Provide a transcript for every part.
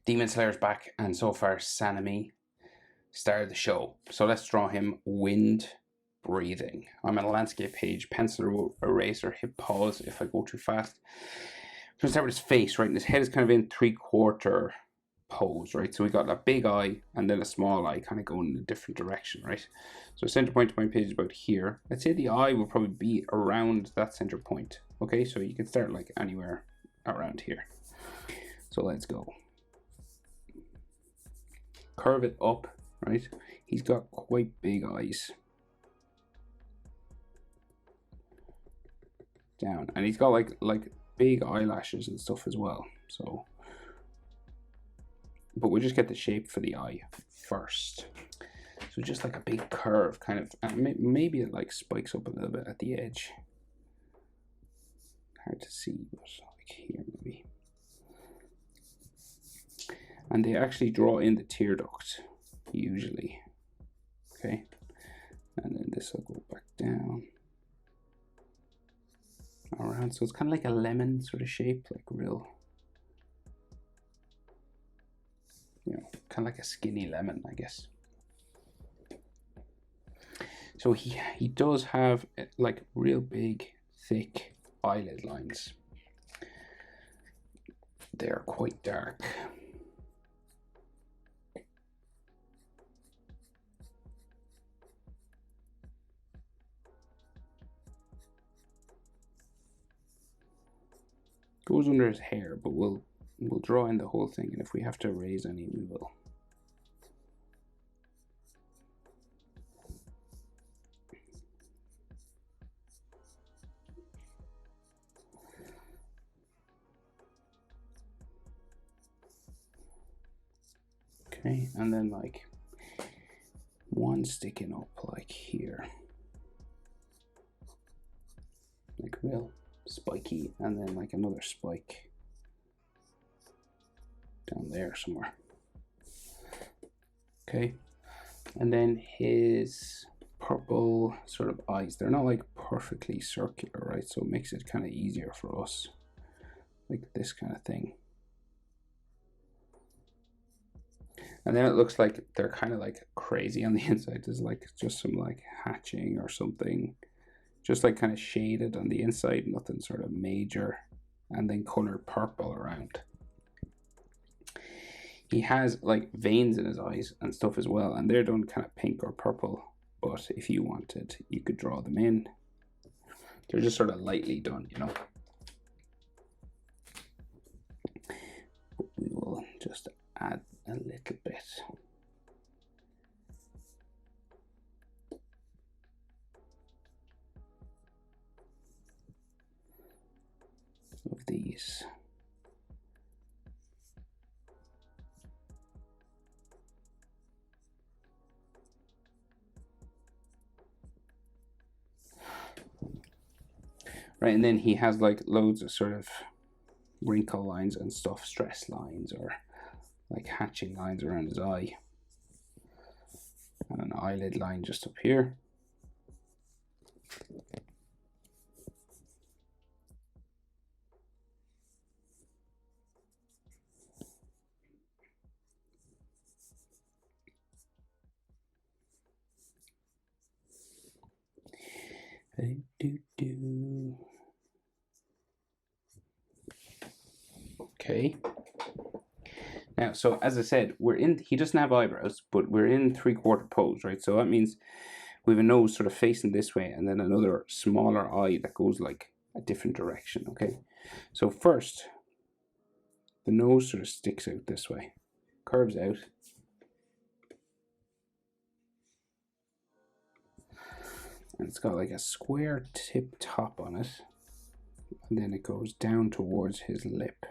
Demon Slayer's back, and so far Sanemi started the show. So let's draw him wind breathing. I'm on a landscape page, pencil eraser, hit pause if I go too fast. I'm going to start with his face, right? And his head is kind of in 3/4 pose, right? So we got a big eye and then a small eye kind of going in a different direction, right? So center point of my page is about here. Let's say the eye will probably be around that center point. Okay, so you can start like anywhere around here. So let's go. Curve it up, right? He's got quite big eyes. Down, and he's got like big eyelashes and stuff as well. So, but we'll just get the shape for the eye first. So just like a big curve, kind of, and maybe it like spikes up a little bit at the edge. Hard to see, but like here maybe. And they actually draw in the tear duct usually. Okay, and then this will go back down around, so it's kind of like a lemon sort of shape, like real, you know, kind of like a skinny lemon, I guess. So he does have like real big, thick eyelid lines. They're quite dark. Goes under his hair, but we'll draw in the whole thing, and if we have to erase any, we will. Okay, and then like one sticking up like here, like real spiky, and then like another spike down there somewhere. Okay, and then his purple sort of eyes, they're not like perfectly circular, right? So it makes it kind of easier for us, like this kind of thing. And then it looks like they're kind of like crazy on the inside. There's like just some like hatching or something, just like kind of shaded on the inside, nothing sort of major, and then colored purple around. He has like veins in his eyes and stuff as well, and they're done kind of pink or purple, but if you wanted, you could draw them in. They're just sort of lightly done, you know. But we will just add a little bit. Of these. Right, and then he has like loads of sort of wrinkle lines and stuff, stress lines or like hatching lines around his eye, and an eyelid line just up here. Okay. Now, so as I said, he doesn't have eyebrows, but we're in 3/4 pose, right? So that means we have a nose sort of facing this way, and then another smaller eye that goes like a different direction, okay? So first, the nose sort of sticks out this way, curves out. And it's got like a square tip top on it, and then it goes down towards his lip.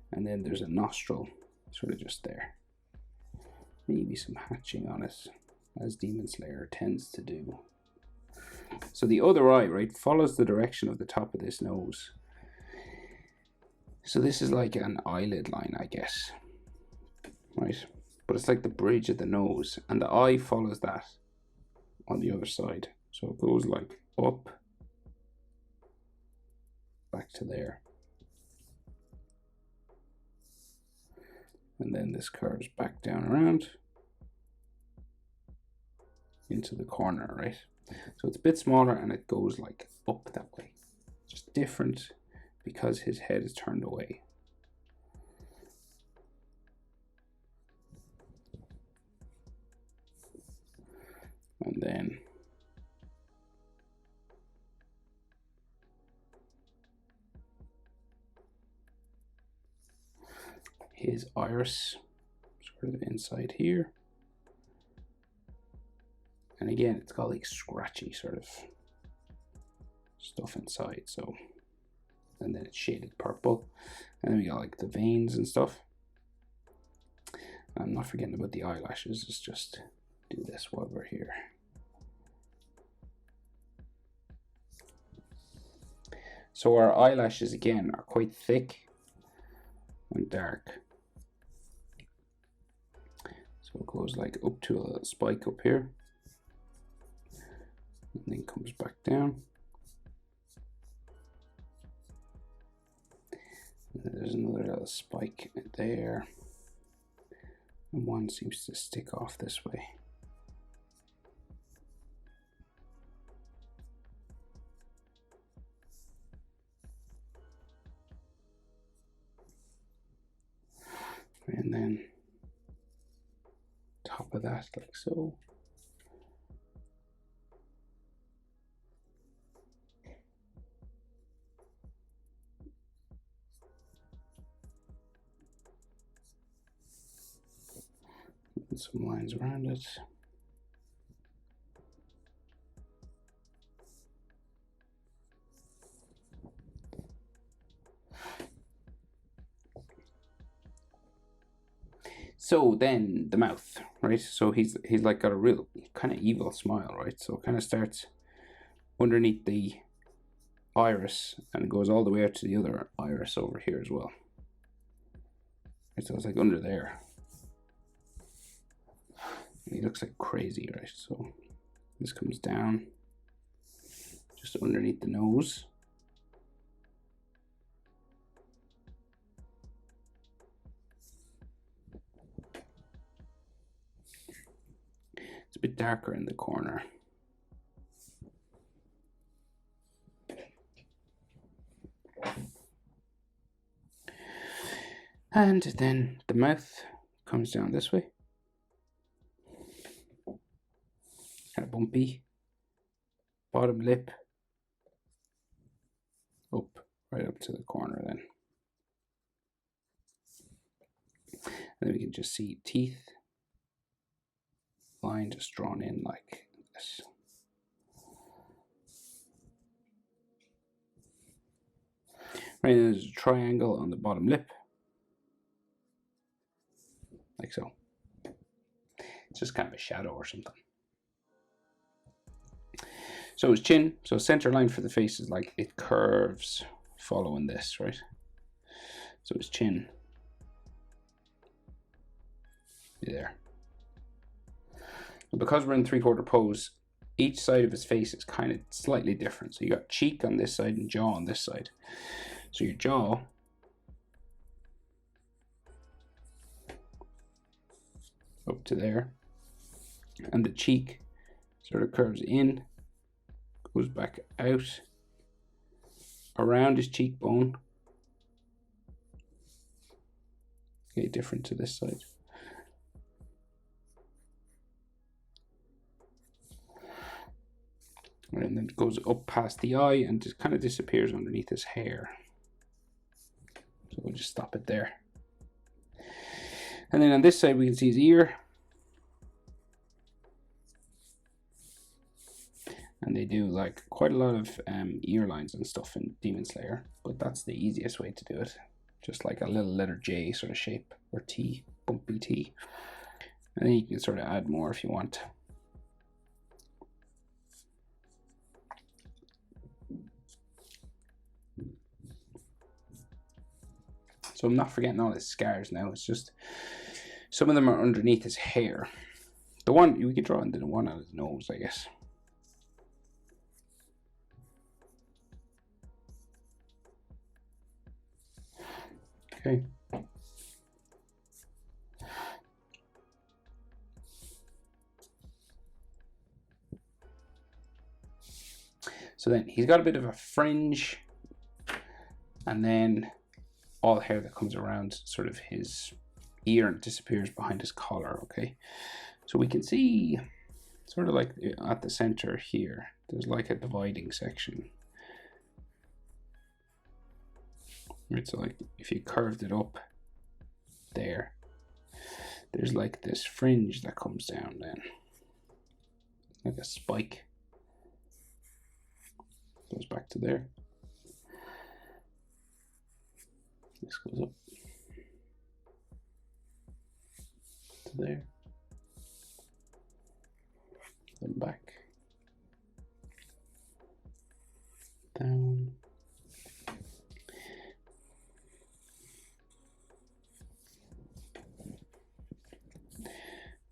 And then there's a nostril sort of just there. Maybe some hatching on it, as Demon Slayer tends to do. So the other eye, right, follows the direction of the top of this nose. So this is like an eyelid line, I guess, right? But it's like the bridge of the nose, and the eye follows that on the other side. So it goes like up back to there. And then this curves back down around into the corner, right? So it's a bit smaller and it goes like up that way. Just different because his head is turned away. And then his iris sort of inside here. And again, it's got like scratchy sort of stuff inside. So, and then it's shaded purple. And then we got like the veins and stuff. I'm not forgetting about the eyelashes. Let's just do this while we're here. So our eyelashes again are quite thick and dark. So it goes like up to a little spike up here. And then comes back down. And there's another little spike there. And one seems to stick off this way. And then top of that like so. And some lines around it. So then the mouth, right? So he's like got a real kind of evil smile, right? So it kind of starts underneath the iris and it goes all the way out to the other iris over here as well. So it's like under there. And he looks like crazy, right? So this comes down just underneath the nose. It's a bit darker in the corner. And then the mouth comes down this way. Kind of bumpy. Bottom lip up, right up to the corner then. And then we can just see teeth. Line just drawn in like this. Right, then there's a triangle on the bottom lip, like so. It's just kind of a shadow or something. So his chin, so center line for the face is like it curves following this, right? So his chin, there. Because we're in 3/4 pose, each side of his face is kind of slightly different. So you got cheek on this side and jaw on this side. So your jaw up to there, and the cheek sort of curves in, goes back out around his cheekbone. Okay, different to this side. And then it goes up past the eye and just kind of disappears underneath his hair. So we'll just stop it there. And then on this side we can see his ear. And they do like quite a lot of ear lines and stuff in Demon Slayer, but that's the easiest way to do it. Just like a little letter J sort of shape, or T, bumpy T. And then you can sort of add more if you want. So I'm not forgetting all his scars now. It's just some of them are underneath his hair. The one we could draw into the one on his nose, I guess. Okay. So then he's got a bit of a fringe, and then all the hair that comes around sort of his ear disappears behind his collar. Okay, so we can see sort of like at the center here, there's like a dividing section. Right, so like if you curved it up there, there's like this fringe that comes down then, like a spike. Goes back to there. This goes up to there. Then back. Down.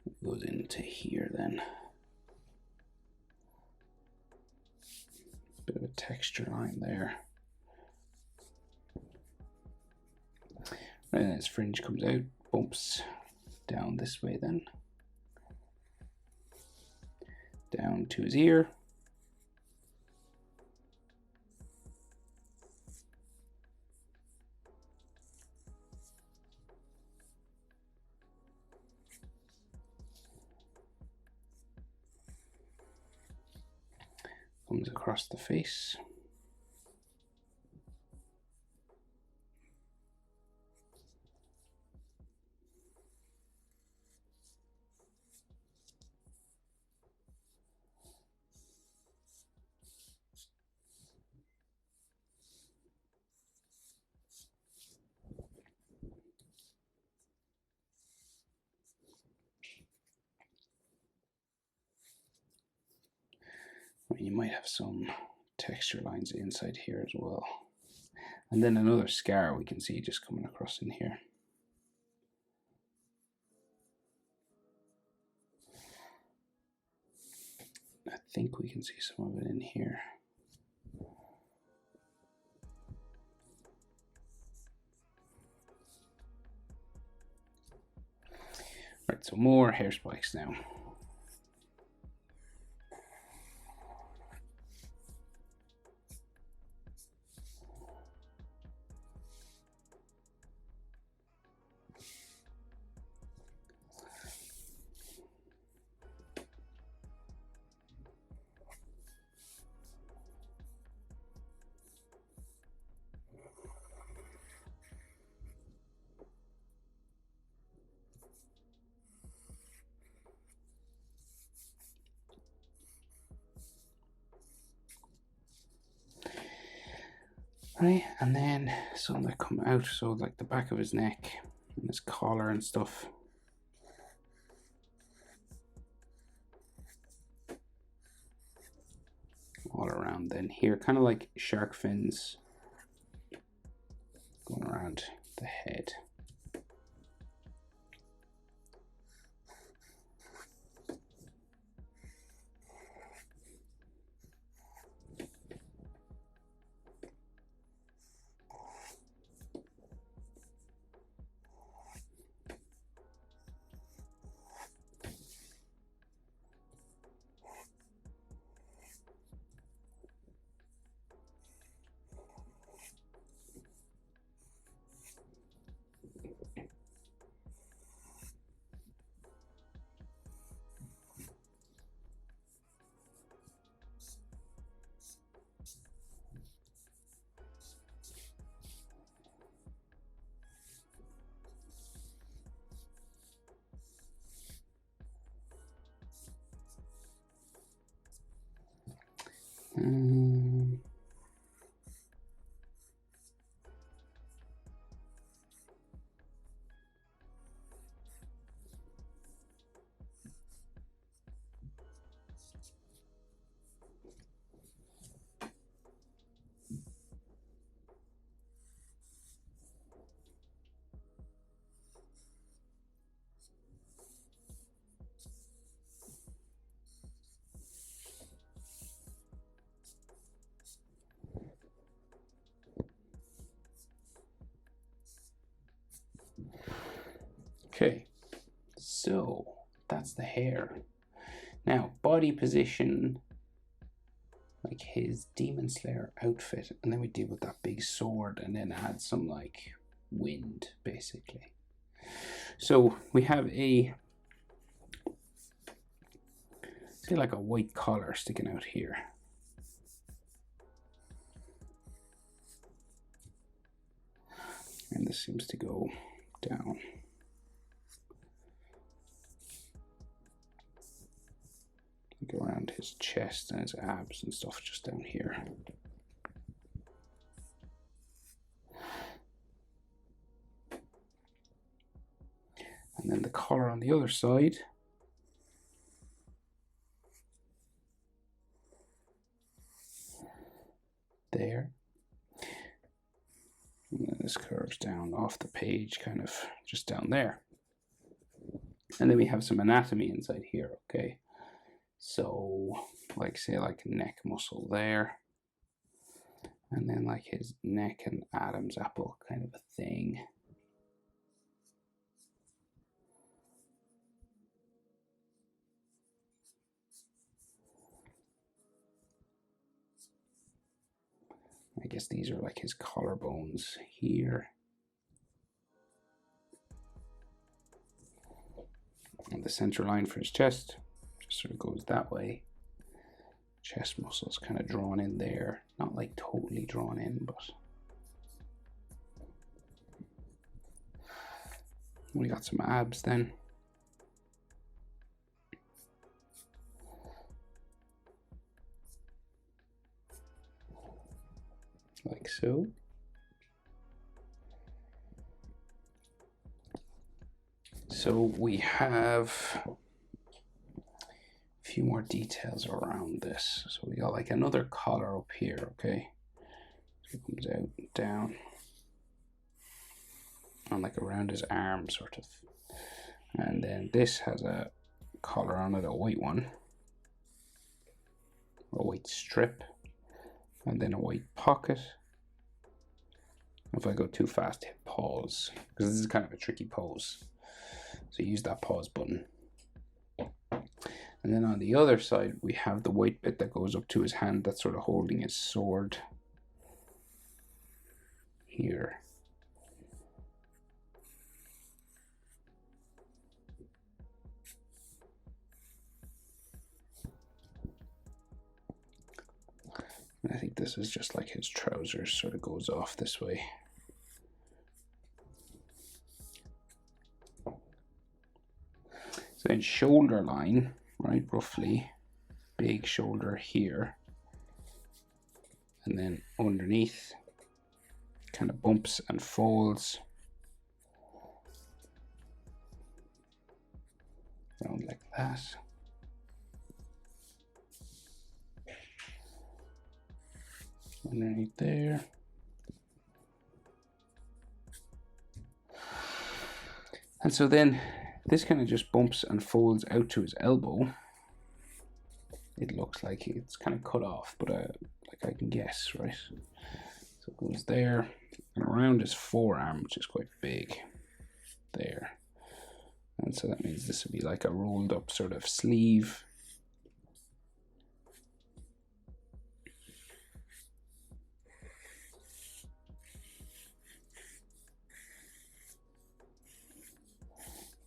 It goes into here then. Bit of a texture line there. And then his fringe comes out, bumps down this way then. Down to his ear. Comes across the face. You might have some texture lines inside here as well. And then another scar we can see just coming across in here. I think we can see some of it in here. Right, so more hair spikes now. Right, and then some that come out, so like the back of his neck and his collar and stuff. All around then here, kind of like shark fins going around the head. Okay, so that's the hair. Now, body position, like his Demon Slayer outfit, and then we deal with that big sword and then add some like wind, basically. So we have a, say like a white collar sticking out here. And this seems to go down. Go around his chest and his abs and stuff just down here. And then the collar on the other side. There. And then this curves down off the page, kind of just down there. And then we have some anatomy inside here, okay? So, like say like neck muscle there. And then like his neck and Adam's apple kind of a thing. I guess these are like his collarbones here. And the center line for his chest just sort of goes that way. Chest muscles kind of drawn in there. Not like totally drawn in, but we got some abs then. Like so. So we have a few more details around this. So we got like another collar up here, okay? So it comes out and down. And like around his arm, sort of. And then this has a collar on it, a white one. A white strip. And then a white pocket. If I go too fast, hit pause, because this is kind of a tricky pose. So use that pause button. And then on the other side, we have the white bit that goes up to his hand that's sort of holding his sword here. And I think this is just like his trousers sort of goes off this way. So then shoulder line, right, roughly, big shoulder here. And then underneath, kind of bumps and folds. Down like that. Underneath there. And so then this kind of just bumps and folds out to his elbow. It looks like it's kind of cut off, but like I can guess, right? So it goes there and around his forearm, which is quite big, there. And so that means this would be like a rolled up sort of sleeve.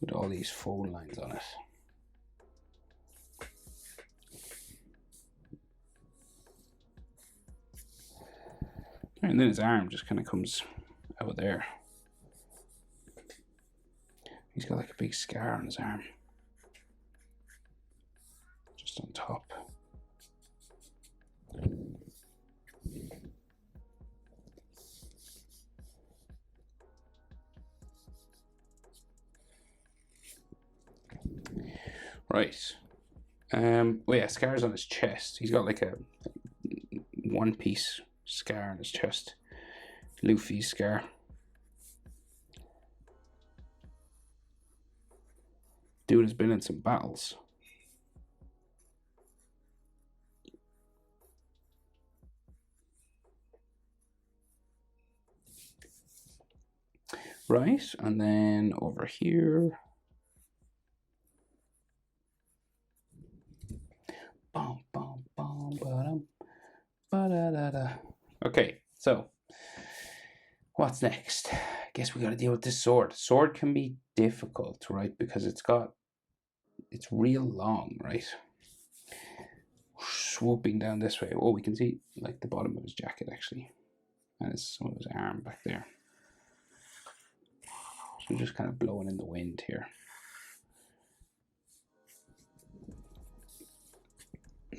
With all these fold lines on it. And then his arm just kind of comes out there. He's got like a big scar on his arm. Just on top. Right. Oh yeah, scars on his chest. He's got like a one piece scar on his chest. Luffy's scar. Dude has been in some battles. Right, and then over here, So, what's next? I guess we got to deal with this sword. Sword can be difficult, right? Because it's real long, right? Swooping down this way. Oh, we can see like the bottom of his jacket actually, and it's some of his arm back there. So just kind of blowing in the wind here.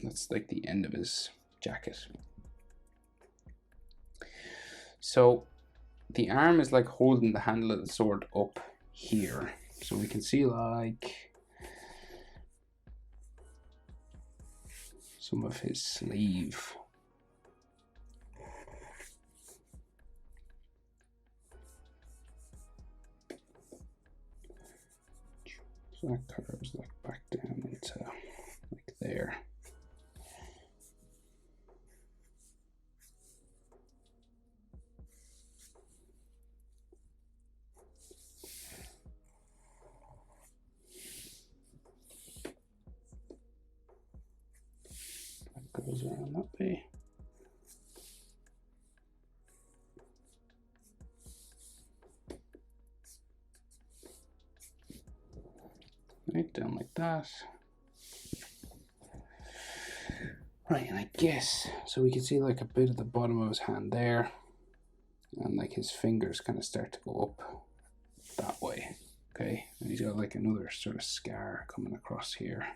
That's like the end of his jacket. So the arm is like holding the handle of the sword up here. So we can see like some of his sleeve. So that curves like back down into like there. That goes around that way. Right down like that. Right, and I guess, so we can see like a bit of the bottom of his hand there, and like his fingers kind of start to go up that way. Okay, and he's got like another sort of scar coming across here.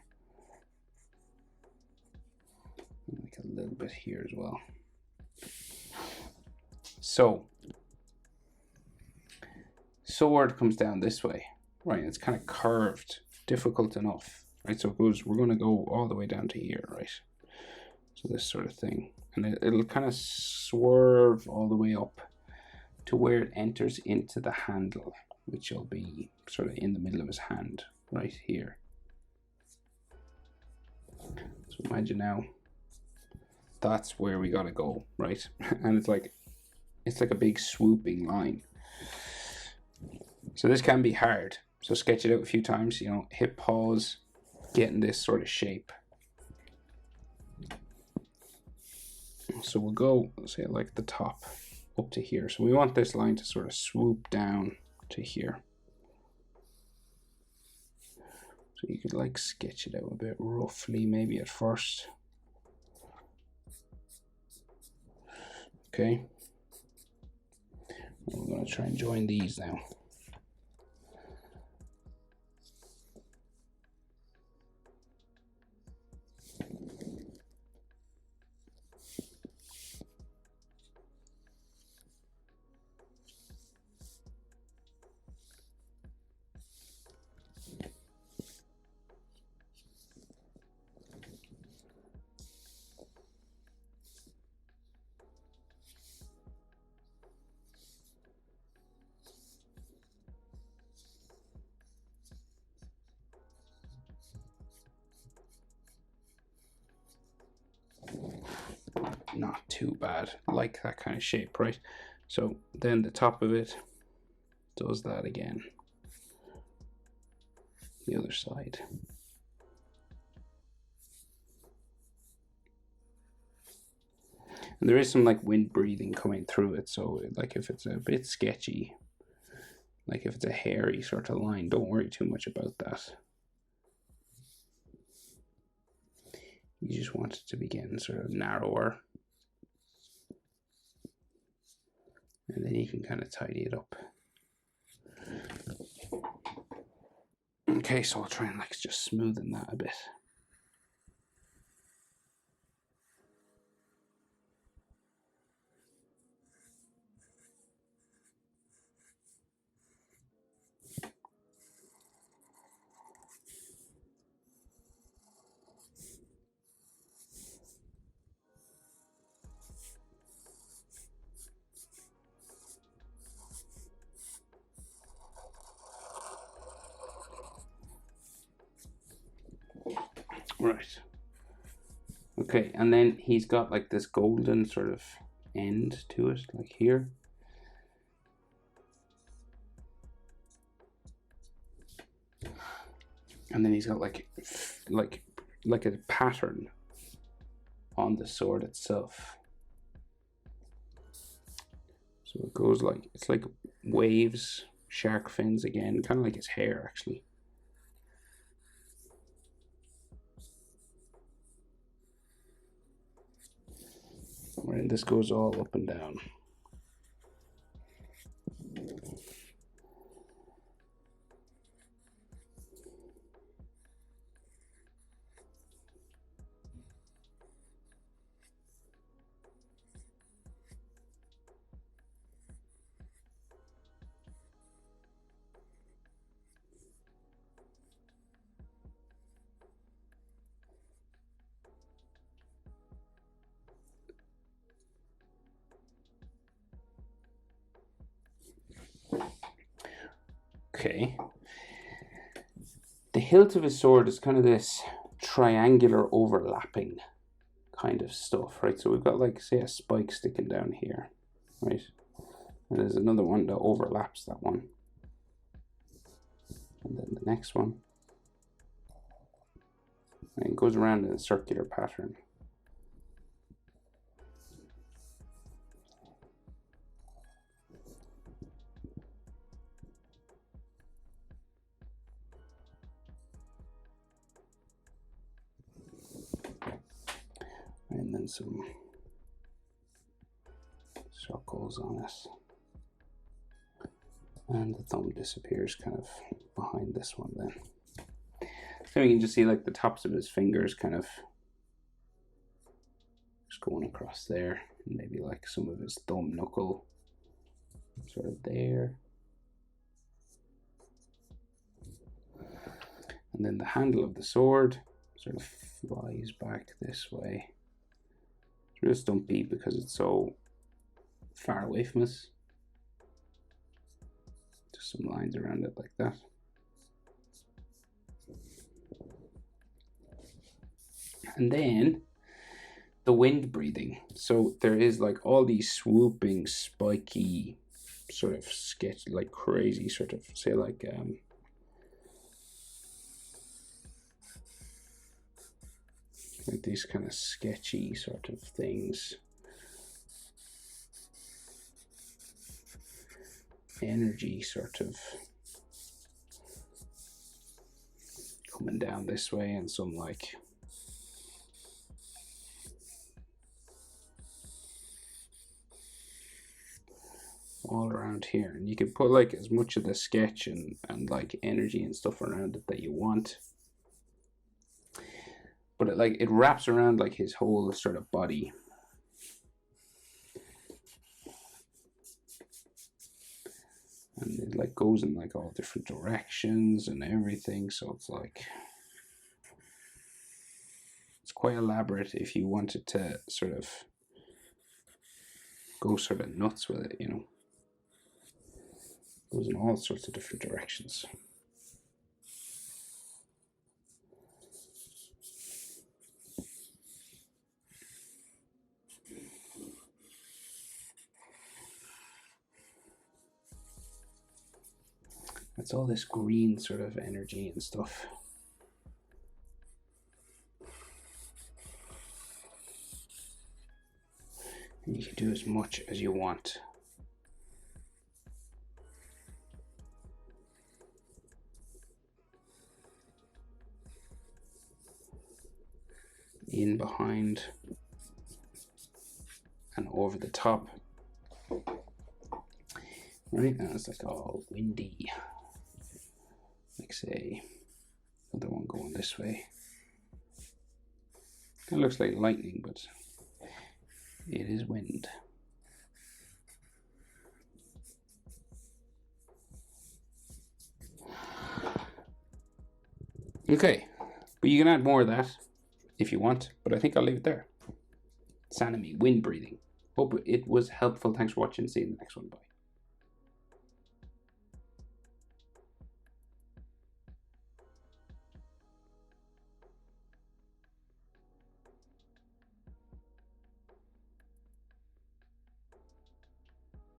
And like a little bit here as well. So, sword comes down this way, right? It's kind of curved, difficult enough, right? So it goes, we're going to go all the way down to here, right? So this sort of thing, and it'll kind of swerve all the way up to where it enters into the handle, which will be sort of in the middle of his hand, right here. So imagine now, that's where we gotta go, right? And it's like a big swooping line. So this can be hard. So sketch it out a few times, you know, hit pause, getting this sort of shape. So we'll go, say like the top up to here. So we want this line to sort of swoop down to here. So you could like sketch it out a bit roughly maybe at first. Okay. And we're going to try and join these now. Not too bad, like that kind of shape, right? So then the top of it does that again, the other side. And there is some like wind breathing coming through it, so like if it's a bit sketchy, like if it's a hairy sort of line, don't worry too much about that. You just want it to be getting sort of narrower. And then you can kind of tidy it up. Okay, so I'll try and like just smoothen that a bit. Right. Okay, and then he's got like this golden sort of end to it, like here. And then he's got like a pattern on the sword itself. So it goes like, it's like waves, shark fins again, kind of like his hair actually. And this goes all up and down. Okay. The hilt of his sword is kind of this triangular overlapping kind of stuff, right? So we've got like, say, a spike sticking down here, right? And there's another one that overlaps that one. And then the next one. And it goes around in a circular pattern. And then some circles on it. And the thumb disappears kind of behind this one then. So we can just see like the tops of his fingers kind of just going across there. And maybe like some of his thumb knuckle sort of there. And then the handle of the sword sort of flies back this way. It's real stumpy because it's so far away from us. Just some lines around it like that. And then the wind breathing. So there is like all these swooping, spiky, sort of sketch, like crazy sort of, say like these kind of sketchy sort of things. Energy sort of coming down this way, and some like all around here. And you can put like as much of the sketch and like energy and stuff around it that you want. But it wraps around like his whole sort of body. And it like goes in like all different directions and everything. So it's like, it's quite elaborate if you wanted to sort of go sort of nuts with it, you know. Goes in all sorts of different directions. It's all this green sort of energy and stuff. And you can do as much as you want. In, behind, and over the top. Right, and it's like all windy. Like say, another one going this way. It looks like lightning, but it is wind. Okay, but you can add more of that if you want, but I think I'll leave it there. Sanemi, wind breathing. Hope it was helpful. Thanks for watching. See you in the next one. Bye.